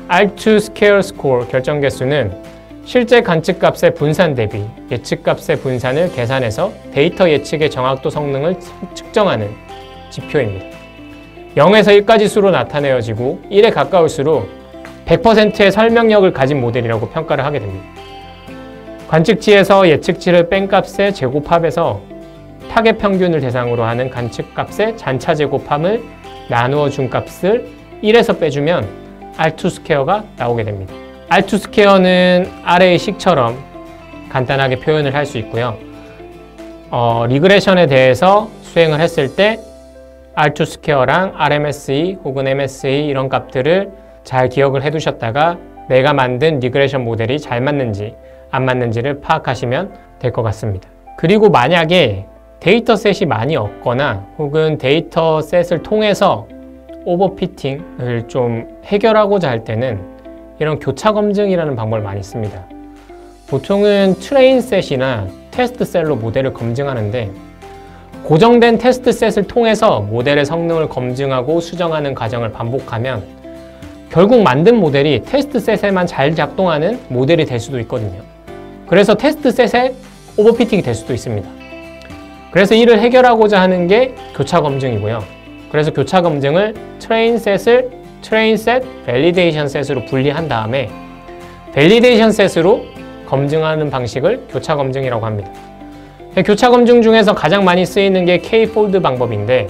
R2 스퀘어 스코어 결정 개수는 실제 관측값의 분산 대비 예측값의 분산을 계산해서 데이터 예측의 정확도 성능을 측정하는 지표입니다. 0에서 1까지 수로 나타내어지고 1에 가까울수록 100%의 설명력을 가진 모델이라고 평가를 하게 됩니다. 관측치에서 예측치를 뺀 값의 제곱합에서 타겟 평균을 대상으로 하는 관측값의 잔차 제곱함을 나누어 준 값을 1에서 빼주면 R2 스퀘어가 나오게 됩니다. R2 스퀘어는 아래의 식처럼 간단하게 표현을 할 수 있고요. 리그레션에 대해서 수행을 했을 때 R2 스퀘어랑 RMSE 혹은 MSE 이런 값들을 잘 기억을 해두셨다가 내가 만든 리그레션 모델이 잘 맞는지 안 맞는지를 파악하시면 될 것 같습니다. 그리고 만약에 데이터셋이 많이 없거나 혹은 데이터셋을 통해서 오버피팅을 좀 해결하고자 할 때는 이런 교차 검증이라는 방법을 많이 씁니다. 보통은 트레인셋이나 테스트셋로 모델을 검증하는데 고정된 테스트셋을 통해서 모델의 성능을 검증하고 수정하는 과정을 반복하면 결국 만든 모델이 테스트셋에만 잘 작동하는 모델이 될 수도 있거든요. 그래서 테스트셋에 오버피팅이 될 수도 있습니다. 그래서 이를 해결하고자 하는 게 교차 검증이고요. 그래서 교차 검증을 트레인셋을 트레인셋, 밸리데이션 셋으로 분리한 다음에 밸리데이션 셋으로 검증하는 방식을 교차 검증이라고 합니다. 교차 검증 중에서 가장 많이 쓰이는 게 K-폴드 방법인데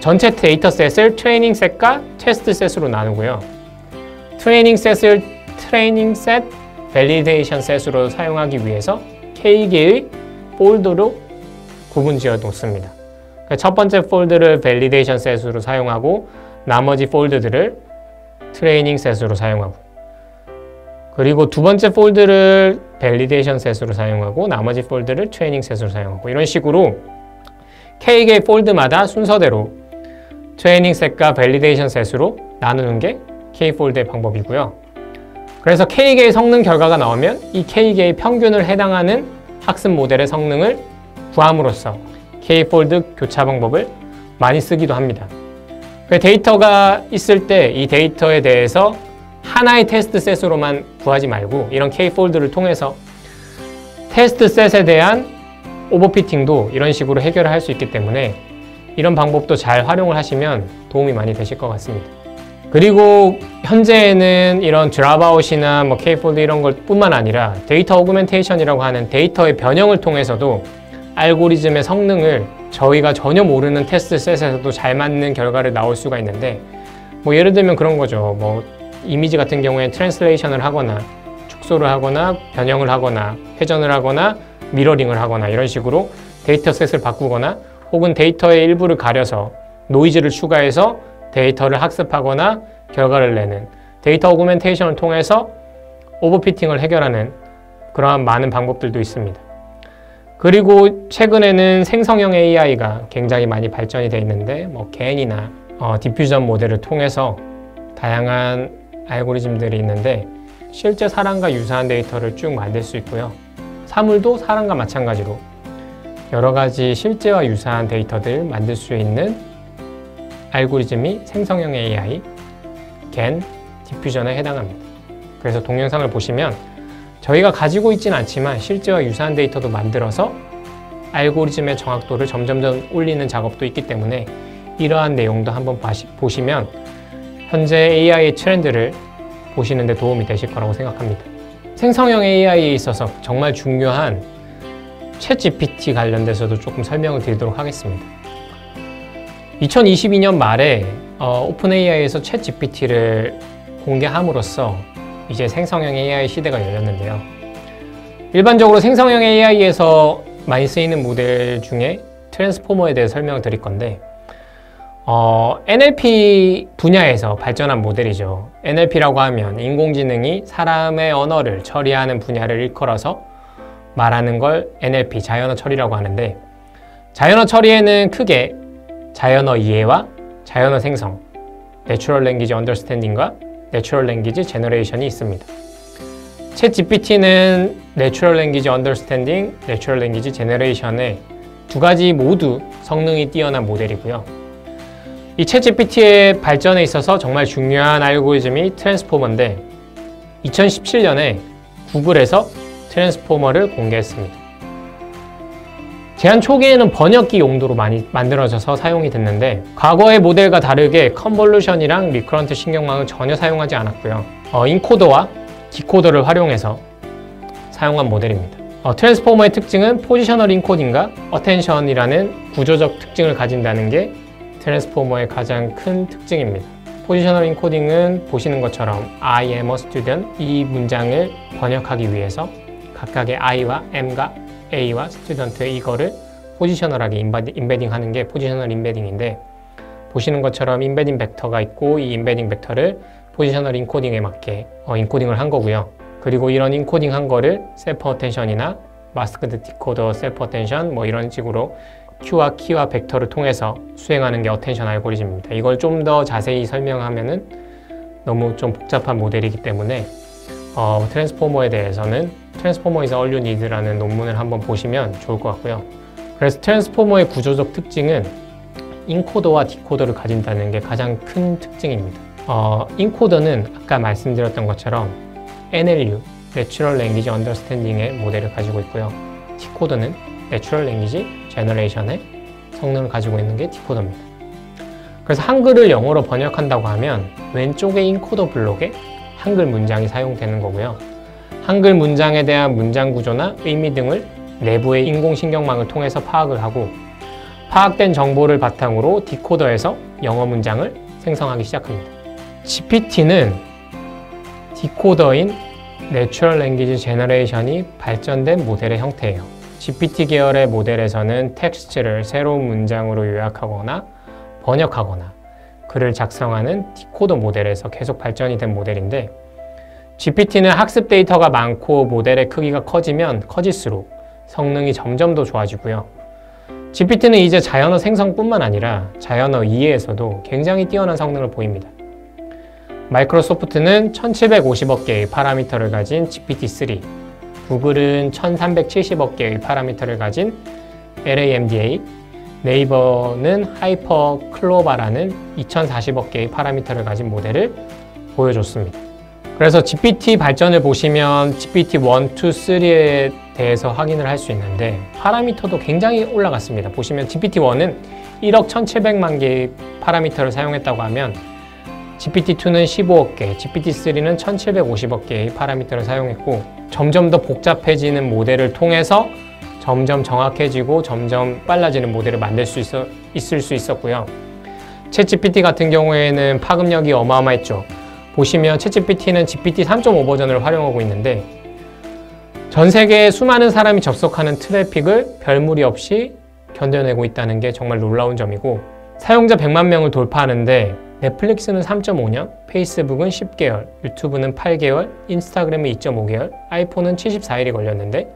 전체 데이터셋을 트레이닝 셋과 테스트 셋으로 나누고요. 트레이닝 셋을 트레이닝 셋, 밸리데이션 셋으로 사용하기 위해서 K개의 폴더로 구분 지어 놓습니다. 첫 번째 폴드를 밸리데이션 셋으로 사용하고 나머지 폴드들을 트레이닝 셋으로 사용하고, 그리고 두 번째 폴드를 밸리데이션 셋으로 사용하고 나머지 폴드를 트레이닝 셋으로 사용하고, 이런 식으로 K개의 폴드마다 순서대로 트레이닝 셋과 밸리데이션 셋으로 나누는 게 K폴드의 방법이고요. 그래서 K개의 성능 결과가 나오면 이 K개의 평균을 해당하는 학습 모델의 성능을 구함으로써 K폴드 교차 방법을 많이 쓰기도 합니다. 데이터가 있을 때 이 데이터에 대해서 하나의 테스트 셋으로만 구하지 말고 이런 K폴드를 통해서 테스트 셋에 대한 오버피팅도 이런 식으로 해결을 할 수 있기 때문에 이런 방법도 잘 활용을 하시면 도움이 많이 되실 것 같습니다. 그리고 현재에는 이런 드랍아웃이나 뭐 K폴드 이런 것 뿐만 아니라 데이터 오그멘테이션이라고 하는 데이터의 변형을 통해서도 알고리즘의 성능을 저희가 전혀 모르는 테스트 셋에서도 잘 맞는 결과를 나올 수가 있는데, 뭐 예를 들면 그런 거죠. 뭐 이미지 같은 경우에 트랜슬레이션을 하거나 축소를 하거나 변형을 하거나 회전을 하거나 미러링을 하거나 이런 식으로 데이터 셋을 바꾸거나 혹은 데이터의 일부를 가려서 노이즈를 추가해서 데이터를 학습하거나 결과를 내는 데이터 오그멘테이션을 통해서 오버피팅을 해결하는 그러한 많은 방법들도 있습니다. 그리고 최근에는 생성형 AI가 굉장히 많이 발전이 되어 있는데 뭐 겐이나 디퓨전 모델을 통해서 다양한 알고리즘들이 있는데 실제 사람과 유사한 데이터를 쭉 만들 수 있고요. 사물도 사람과 마찬가지로 여러 가지 실제와 유사한 데이터들 만들 수 있는 알고리즘이 생성형 AI, 겐, 디퓨전에 해당합니다. 그래서 동영상을 보시면 저희가 가지고 있지는 않지만 실제와 유사한 데이터도 만들어서 알고리즘의 정확도를 점점 올리는 작업도 있기 때문에 이러한 내용도 한번 보시면 현재 AI의 트렌드를 보시는 데 도움이 되실 거라고 생각합니다. 생성형 AI에 있어서 정말 중요한 챗GPT 관련돼서도 조금 설명을 드리도록 하겠습니다. 2022년 말에 오픈 AI에서 챗GPT를 공개함으로써 이제 생성형 AI 시대가 열렸는데요. 일반적으로 생성형 AI에서 많이 쓰이는 모델 중에 트랜스포머에 대해 설명을 드릴 건데 NLP 분야에서 발전한 모델이죠. NLP라고 하면 인공지능이 사람의 언어를 처리하는 분야를 일컬어서 말하는 걸 NLP, 자연어 처리라고 하는데, 자연어 처리에는 크게 자연어 이해와 자연어 생성, Natural Language Understanding과 Natural Language Generation이 있습니다. 챗GPT는 Natural Language Understanding, Natural Language Generation의 두 가지 모두 성능이 뛰어난 모델이고요. 이 챗GPT의 발전에 있어서 정말 중요한 알고리즘이 트랜스포머인데 2017년에 구글에서 트랜스포머를 공개했습니다. 제한 초기에는 번역기 용도로 많이 만들어져서 사용이 됐는데 과거의 모델과 다르게 컨볼루션이랑 리커런트 신경망을 전혀 사용하지 않았고요. 인코더와 디코더를 활용해서 사용한 모델입니다. 트랜스포머의 특징은 포지셔널 인코딩과 어텐션이라는 구조적 특징을 가진다는 게 트랜스포머의 가장 큰 특징입니다. 포지셔널 인코딩은 보시는 것처럼 I am a student 이 문장을 번역하기 위해서 각각의 I와 M과 A와 스튜던트 이거를 포지셔널하게 인베딩하는 게 포지셔널 인베딩인데, 보시는 것처럼 인베딩 벡터가 있고 이 인베딩 벡터를 포지셔널 인코딩에 맞게 인코딩을 한 거고요. 그리고 이런 인코딩 한 거를 셀프 어텐션이나 마스크드 디코더 셀프 어텐션 뭐 이런 식으로 Q와 키와 벡터를 통해서 수행하는 게 어텐션 알고리즘입니다. 이걸 좀 더 자세히 설명하면은 너무 좀 복잡한 모델이기 때문에 트랜스포머에 대해서는 트랜스포머 is all you need라는 논문을 한번 보시면 좋을 것 같고요. 그래서 트랜스포머의 구조적 특징은 인코더와 디코더를 가진다는 게 가장 큰 특징입니다. 인코더는 아까 말씀드렸던 것처럼 NLU, Natural Language Understanding의 모델을 가지고 있고요. 디코더는 Natural Language Generation의 성능을 가지고 있는 게 디코더입니다. 그래서 한글을 영어로 번역한다고 하면 왼쪽의 인코더 블록에 한글 문장이 사용되는 거고요. 한글 문장에 대한 문장 구조나 의미 등을 내부의 인공신경망을 통해서 파악을 하고 파악된 정보를 바탕으로 디코더에서 영어 문장을 생성하기 시작합니다. GPT는 디코더인 내추럴 랭귀지 제너레이션이 발전된 모델의 형태예요. GPT 계열의 모델에서는 텍스트를 새로운 문장으로 요약하거나 번역하거나 글을 작성하는 디코더 모델에서 계속 발전이 된 모델인데, GPT는 학습 데이터가 많고 모델의 크기가 커지면 커질수록 성능이 점점 더 좋아지고요. GPT는 이제 자연어 생성뿐만 아니라 자연어 이해에서도 굉장히 뛰어난 성능을 보입니다. 마이크로소프트는 1750억 개의 파라미터를 가진 GPT-3, 구글은 1370억 개의 파라미터를 가진 LAMDA, 네이버는 하이퍼클로바라는 2040억 개의 파라미터를 가진 모델을 보여줬습니다. 그래서 GPT 발전을 보시면 GPT-1, 2, 3에 대해서 확인을 할 수 있는데 파라미터도 굉장히 올라갔습니다. 보시면 GPT-1은 1억 1700만 개의 파라미터를 사용했다고 하면 GPT-2는 15억 개, GPT-3는 1750억 개의 파라미터를 사용했고, 점점 더 복잡해지는 모델을 통해서 점점 정확해지고 점점 빨라지는 모델을 만들 수 있을 수 있었고요. 챗GPT 같은 경우에는 파급력이 어마어마했죠. 보시면 챗GPT는 GPT 3.5 버전을 활용하고 있는데 전 세계에 수많은 사람이 접속하는 트래픽을 별무리 없이 견뎌내고 있다는 게 정말 놀라운 점이고, 사용자 100만 명을 돌파하는데 넷플릭스는 3.5년, 페이스북은 10개월, 유튜브는 8개월, 인스타그램은 2.5개월, 아이폰은 74일이 걸렸는데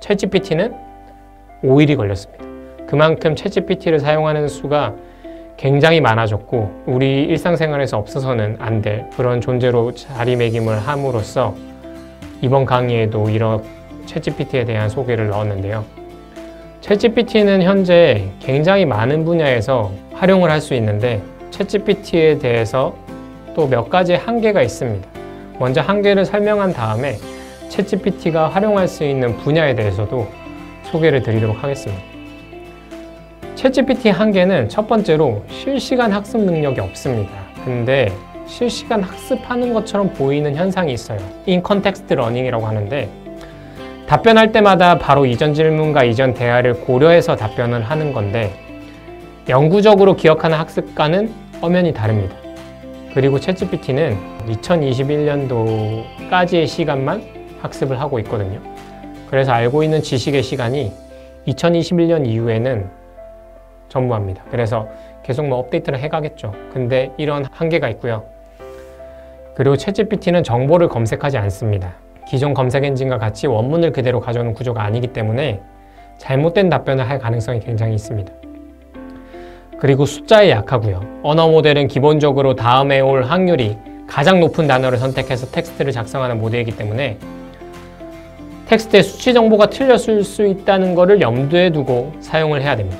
챗GPT는 5일이 걸렸습니다. 그만큼 챗GPT를 사용하는 수가 굉장히 많아졌고 우리 일상생활에서 없어서는 안 될 그런 존재로 자리매김을 함으로써 이번 강의에도 이런 챗GPT에 대한 소개를 넣었는데요. 챗GPT는 현재 굉장히 많은 분야에서 활용을 할 수 있는데 챗GPT에 대해서 또 몇 가지 한계가 있습니다. 먼저 한계를 설명한 다음에 챗GPT가 활용할 수 있는 분야에 대해서도 소개를 드리도록 하겠습니다. 챗GPT 한계는 첫 번째로 실시간 학습 능력이 없습니다. 근데 실시간 학습하는 것처럼 보이는 현상이 있어요. In Context Learning이라고 하는데 답변할 때마다 바로 이전 질문과 이전 대화를 고려해서 답변을 하는 건데 영구적으로 기억하는 학습과는 엄연히 다릅니다. 그리고 챗GPT는 2021년도까지의 시간만 학습을 하고 있거든요. 그래서 알고 있는 지식의 시간이 2021년 이후에는 전무합니다. 그래서 계속 업데이트를 해가겠죠. 근데 이런 한계가 있고요. 그리고 챗GPT는 정보를 검색하지 않습니다. 기존 검색 엔진과 같이 원문을 그대로 가져오는 구조가 아니기 때문에 잘못된 답변을 할 가능성이 굉장히 있습니다. 그리고 숫자에 약하고요. 언어 모델은 기본적으로 다음에 올 확률이 가장 높은 단어를 선택해서 텍스트를 작성하는 모델이기 때문에 텍스트의 수치 정보가 틀렸을 수 있다는 것을 염두에 두고 사용을 해야 됩니다.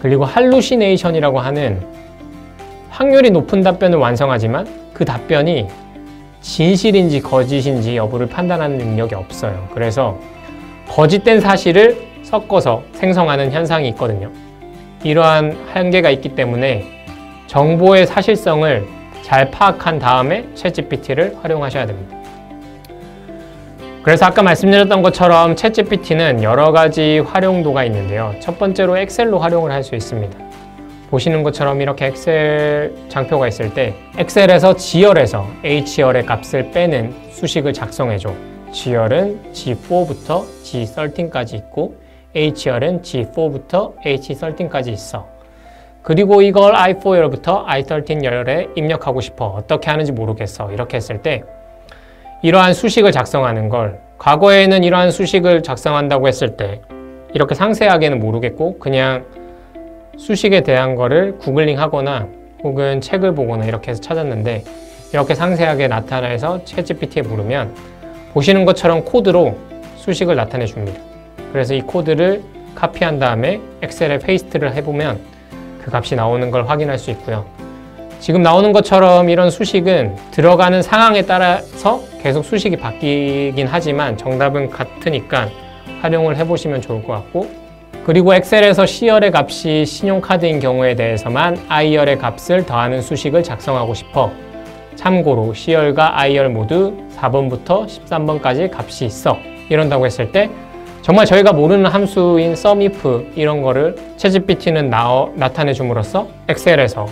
그리고 할루시네이션이라고 하는 확률이 높은 답변을 완성하지만 그 답변이 진실인지 거짓인지 여부를 판단하는 능력이 없어요. 그래서 거짓된 사실을 섞어서 생성하는 현상이 있거든요. 이러한 한계가 있기 때문에 정보의 사실성을 잘 파악한 다음에 챗GPT를 활용하셔야 됩니다. 그래서 아까 말씀드렸던 것처럼 챗GPT는 여러 가지 활용도가 있는데요. 첫 번째로 엑셀로 활용을 할 수 있습니다. 보시는 것처럼 이렇게 엑셀 장표가 있을 때 엑셀에서 G열에서 H열의 값을 빼는 수식을 작성해줘. G열은 G4부터 G13까지 있고 H열은 G4부터 H13까지 있어. 그리고 이걸 I4열부터 I13열에 입력하고 싶어. 어떻게 하는지 모르겠어. 이렇게 했을 때 이러한 수식을 작성하는 걸, 과거에는 이러한 수식을 작성한다고 했을 때 이렇게 상세하게는 모르겠고 그냥 수식에 대한 거를 구글링 하거나 혹은 책을 보거나 이렇게 해서 찾았는데 이렇게 상세하게 나타나서 챗GPT에 물으면 보시는 것처럼 코드로 수식을 나타내 줍니다. 그래서 이 코드를 카피한 다음에 엑셀에 페이스트를 해보면 그 값이 나오는 걸 확인할 수 있고요. 지금 나오는 것처럼 이런 수식은 들어가는 상황에 따라서 계속 수식이 바뀌긴 하지만 정답은 같으니까 활용을 해보시면 좋을 것 같고, 그리고 엑셀에서 C열의 값이 신용카드인 경우에 대해서만 I열의 값을 더하는 수식을 작성하고 싶어. 참고로 C열과 I열 모두 4번부터 13번까지 값이 있어. 이런다고 했을 때 정말 저희가 모르는 함수인 SUMIF 이런 거를 챗GPT는 나타내 줌으로써 엑셀에서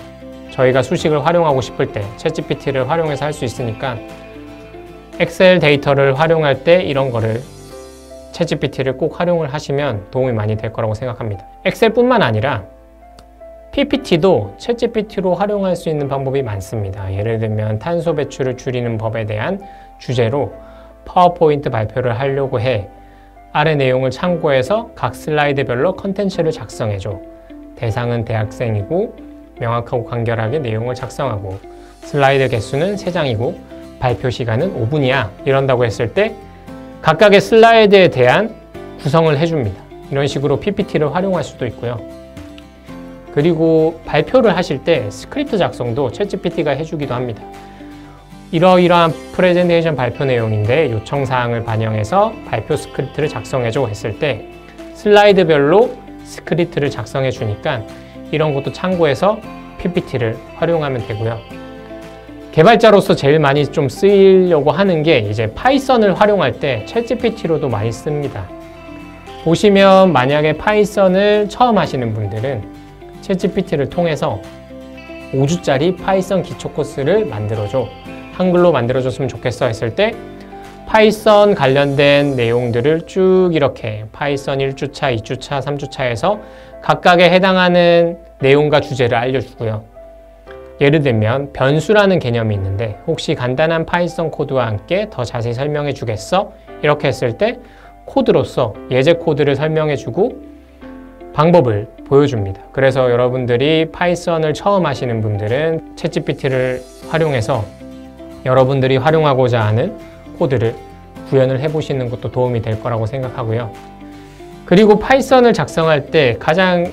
저희가 수식을 활용하고 싶을 때 챗GPT를 활용해서 할 수 있으니까 엑셀 데이터를 활용할 때 이런 거를 챗GPT를 꼭 활용을 하시면 도움이 많이 될 거라고 생각합니다. 엑셀뿐만 아니라 PPT도 챗GPT로 활용할 수 있는 방법이 많습니다. 예를 들면 탄소 배출을 줄이는 법에 대한 주제로 파워포인트 발표를 하려고 해. 아래 내용을 참고해서 각 슬라이드별로 컨텐츠를 작성해줘. 대상은 대학생이고 명확하고 간결하게 내용을 작성하고 슬라이드 개수는 3장이고 발표 시간은 5분이야. 이런다고 했을 때 각각의 슬라이드에 대한 구성을 해줍니다. 이런 식으로 PPT를 활용할 수도 있고요. 그리고 발표를 하실 때 스크립트 작성도 챗GPT가 해주기도 합니다. 이러이러한 프레젠테이션 발표 내용인데 요청사항을 반영해서 발표 스크립트를 작성해줘 했을 때 슬라이드별로 스크립트를 작성해 주니까 이런 것도 참고해서 PPT를 활용하면 되고요. 개발자로서 제일 많이 좀 쓰이려고 하는 게 이제 파이썬을 활용할 때 챗GPT로도 많이 씁니다. 보시면 만약에 파이썬을 처음 하시는 분들은 챗GPT를 통해서 5주짜리 파이썬 기초 코스를 만들어줘. 한글로 만들어줬으면 좋겠어 했을 때 파이썬 관련된 내용들을 쭉 이렇게 파이썬 1주차, 2주차, 3주차에서 각각에 해당하는 내용과 주제를 알려주고요. 예를 들면 변수라는 개념이 있는데 혹시 간단한 파이썬 코드와 함께 더 자세히 설명해 주겠어? 이렇게 했을 때 코드로서 예제 코드를 설명해 주고 방법을 보여줍니다. 그래서 여러분들이 파이썬을 처음 하시는 분들은 챗GPT를 활용해서 여러분들이 활용하고자 하는 코드를 구현을 해보시는 것도 도움이 될 거라고 생각하고요. 그리고 파이썬을 작성할 때 가장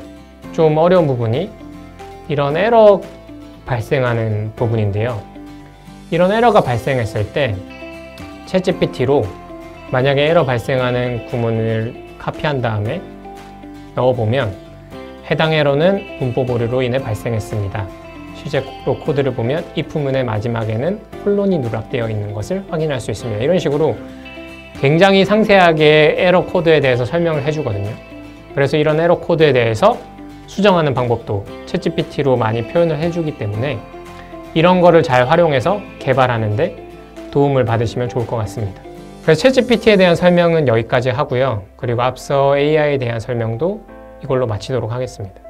좀 어려운 부분이 이런 에러 발생하는 부분인데요. 이런 에러가 발생했을 때 챗GPT로 만약에 에러 발생하는 구문을 카피한 다음에 넣어보면 해당 에러는 문법 오류로 인해 발생했습니다. 실제로 코드를 보면 if문의 마지막에는 콜론이 누락되어 있는 것을 확인할 수 있습니다. 이런 식으로 굉장히 상세하게 에러 코드에 대해서 설명을 해주거든요. 그래서 이런 에러 코드에 대해서 수정하는 방법도 챗GPT로 많이 표현을 해주기 때문에 이런 거를 잘 활용해서 개발하는데 도움을 받으시면 좋을 것 같습니다. 그래서 챗GPT에 대한 설명은 여기까지 하고요. 그리고 앞서 AI에 대한 설명도 이걸로 마치도록 하겠습니다.